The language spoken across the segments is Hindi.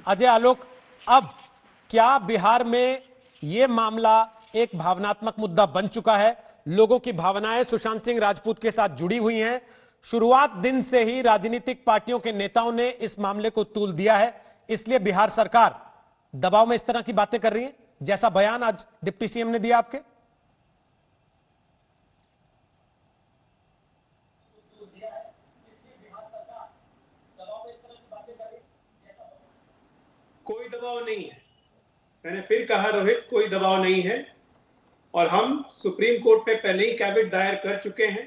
अजय आलोक, अब क्या बिहार में यह मामला एक भावनात्मक मुद्दा बन चुका है? लोगों की भावनाएं सुशांत सिंह राजपूत के साथ जुड़ी हुई हैं। शुरुआत दिन से ही राजनीतिक पार्टियों के नेताओं ने इस मामले को तूल दिया है, इसलिए बिहार सरकार दबाव में इस तरह की बातें कर रही है, जैसा बयान आज डिप्टी सीएम ने दिया आपके। कोई दबाव नहीं है। मैंने फिर कहा रोहित, कोई दबाव नहीं है। और हम सुप्रीम कोर्ट में पहले ही कैविट दायर कर चुके हैं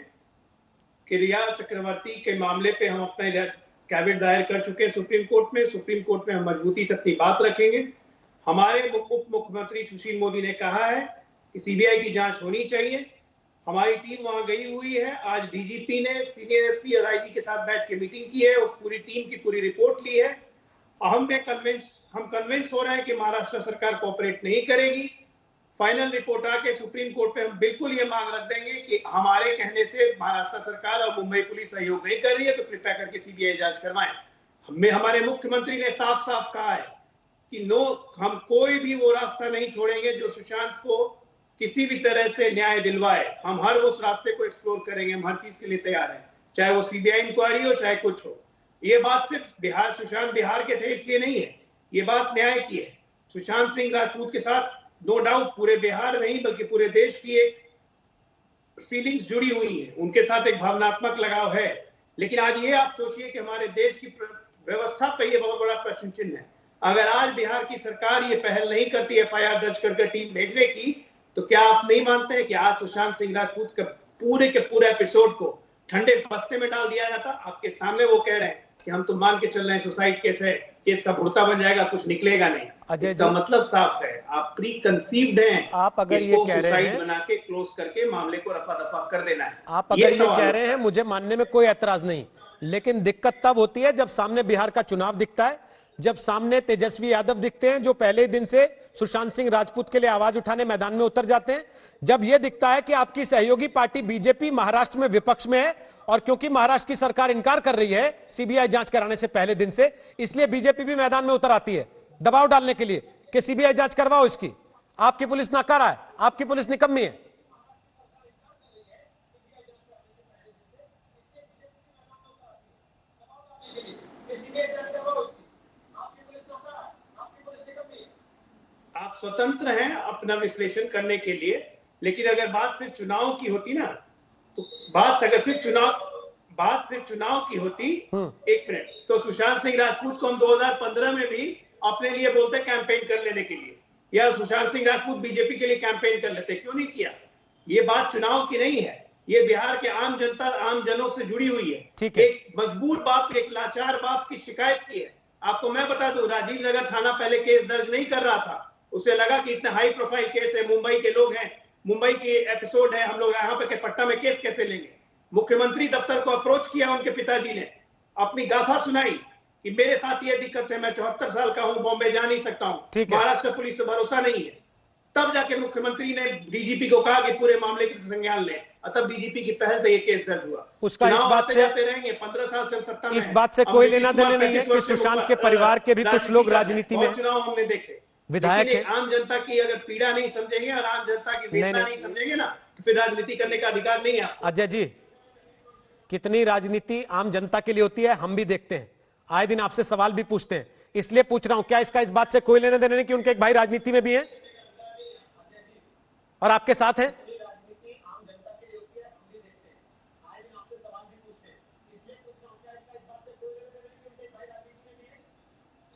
कि रिया चक्रवर्ती के मामले पे हम अपना कैविट दायर कर चुके हैं सुप्रीम कोर्ट में। सुप्रीम कोर्ट में हम मजबूती से अपनी बात रखेंगे। हमारे उप मुख्यमंत्री सुशील मोदी ने कहा है कि सीबीआई की जांच होनी चाहिए। हमारी टीम वहां गई हुई है। आज डीजीपी ने सीनियर एसपी और आईजी के साथ बैठ के मीटिंग की है, उस पूरी टीम की पूरी रिपोर्ट ली है। हम कन्विंस हो रहे हैं कि महाराष्ट्र सरकार कोऑपरेट नहीं करेगी। फाइनल रिपोर्ट आके सुप्रीम कोर्ट पे हम बिल्कुल ये मांग रख देंगे कि हमारे कहने से महाराष्ट्र सरकार और मुंबई पुलिस सहयोग नहीं कर रही है, तो कृपया करके सीबीआई जांच करवाएं। हमारे मुख्यमंत्री ने साफ साफ कहा है कि हम कोई भी वो रास्ता नहीं छोड़ेंगे जो सुशांत को किसी भी तरह से न्याय दिलवाए। हम हर उस रास्ते को एक्सप्लोर करेंगे। हम हर चीज के लिए तैयार हैं, चाहे वो सीबीआई इंक्वायरी हो, चाहे कुछ हो। ये बात सिर्फ सुशांत बिहार के थे इसलिए नहीं है, ये बात न्याय की है। सुशांत सिंह राजपूत के साथ नो डाउट पूरे बिहार नहीं बल्कि पूरे देश की एक फीलिंग्स जुड़ी हुई है, उनके साथ एक भावनात्मक लगाव है। लेकिन आज ये आप सोचिए कि हमारे देश की व्यवस्था पर यह बहुत बड़ा प्रश्न चिन्ह है। अगर आज बिहार की सरकार ये पहल नहीं करती एफआईआर दर्ज करके टीम भेजने की, तो क्या आप नहीं मानते हैं कि आज सुशांत सिंह राजपूत के पूरे एपिसोड को ठंडे बस्ते में डाल दिया जाता? आपके सामने वो कह रहे हैं कि हम तो मान के चल रहे हैं सुसाइड केस है, केस का भुड़ता बन जाएगा, कुछ निकलेगा नहीं। इसका मतलब साफ है, आप प्री कंसीव्ड हैं। आप अगर ये कह रहे हैं बना के क्लोज करके मामले को रफा दफा कर देना है, आप अगर ये कह रहे हैं, मुझे मानने में कोई ऐतराज नहीं। लेकिन दिक्कत तब होती है जब सामने बिहार का चुनाव दिखता है, जब सामने तेजस्वी यादव दिखते हैं जो पहले दिन से सुशांत सिंह राजपूत के लिए आवाज उठाने मैदान में उतर जाते हैं, जब यह दिखता है कि आपकी सहयोगी पार्टी बीजेपी महाराष्ट्र में विपक्ष में है, और क्योंकि महाराष्ट्र की सरकार इनकार कर रही है सीबीआई जांच कराने से पहले दिन से, इसलिए बीजेपी भी मैदान में उतर आती है दबाव डालने के लिए कि सीबीआई जांच करवाओ इसकी। आपकी पुलिस नाकारा है, आपकी पुलिस निकम्मी है। आप स्वतंत्र हैं अपना विश्लेषण करने के लिए, लेकिन अगर बात सिर्फ चुनाव की होती ना, तो बात सिर्फ चुनाव की होती, एक मिनट, तो सुशांत सिंह राजपूत को हम 2015 में भी अपने लिए बोलते कैंपेन कर लेने के लिए, या सुशांत सिंह राजपूत बीजेपी के लिए कैंपेन कर लेते, क्यों नहीं किया? ये बात चुनाव की नहीं है, ये बिहार के आम जनता आम जनों से जुड़ी हुई है। एक मजबूर बाप, एक लाचार बाप की शिकायत की है। आपको मैं बता दूं, राजीव नगर थाना पहले केस दर्ज नहीं कर रहा था। उसे लगा कि इतना हाई प्रोफाइल केस है, मुंबई के लोग हैं, मुंबई के एपिसोड है, हम लोग यहाँ पे पट्टा में केस कैसे लेंगे। मुख्यमंत्री दफ्तर को अप्रोच किया, उनके पिताजी ने अपनी गाथा सुनाई कि मेरे साथ ये दिक्कत है, मैं 74 साल का हूं, बॉम्बे जा नहीं सकता हूं, महाराष्ट्र पुलिस से भरोसा नहीं है। तब जाके मुख्यमंत्री ने डीजीपी को कहा कि पूरे मामले की संज्ञान लें, तब डीजीपी की पहल से ये केस दर्ज हुआ। उसका इस बात से रहेंगे 15 साल से सत्ता में, इस बात से कोई लेना देना नहीं है कि सुशांत के परिवार के भी कुछ लोग राजनीति में, चुनाव हमने देखे, विधायक है। आम जनता की अगर पीड़ा नहीं समझेंगे और आम जनता की वेदना नहीं समझेंगे ना, तो फिर राजनीति करने का अधिकार नहीं है। अजय जी, कितनी राजनीति आम जनता के लिए होती है हम भी देखते हैं, आए दिन आपसे सवाल भी पूछते हैं, इसलिए पूछ रहा हूं, क्या इसका इस बात से कोई लेना देना नहीं कि उनके एक भाई राजनीति में भी हैं और आपके साथ हैं?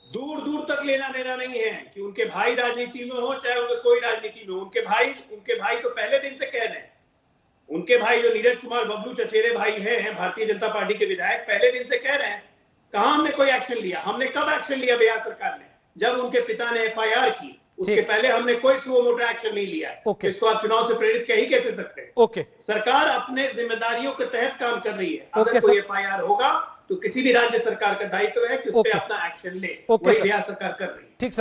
दूर दूर तक लेना देना नहीं है कि उनके भाई राजनीति में हो चाहे उनके कोई राजनीति में हो। उनके भाई तो पहले दिन से कह रहे हैं, उनके भाई जो नीरज कुमार बबलू चचेरे भाई हैं, भारतीय जनता पार्टी के विधायक, पहले दिन से कह रहे हैं। कहां हमने कोई एक्शन लिया? हमने कब एक्शन लिया बिहार सरकार ने? जब उनके पिता ने एफआईआर की, उसके पहले हमने कोई सुओ मोटो एक्शन नहीं लिया। इसको आप चुनाव से प्रेरित कह ही कैसे सकते हैं? सरकार अपने जिम्मेदारियों के तहत काम कर रही है। अगर कोई एफआईआर होगा तो किसी भी राज्य सरकार का दायित्व है कि उस पर अपना एक्शन ले, वही बिहार सरकार कर रही है। ठीक सर।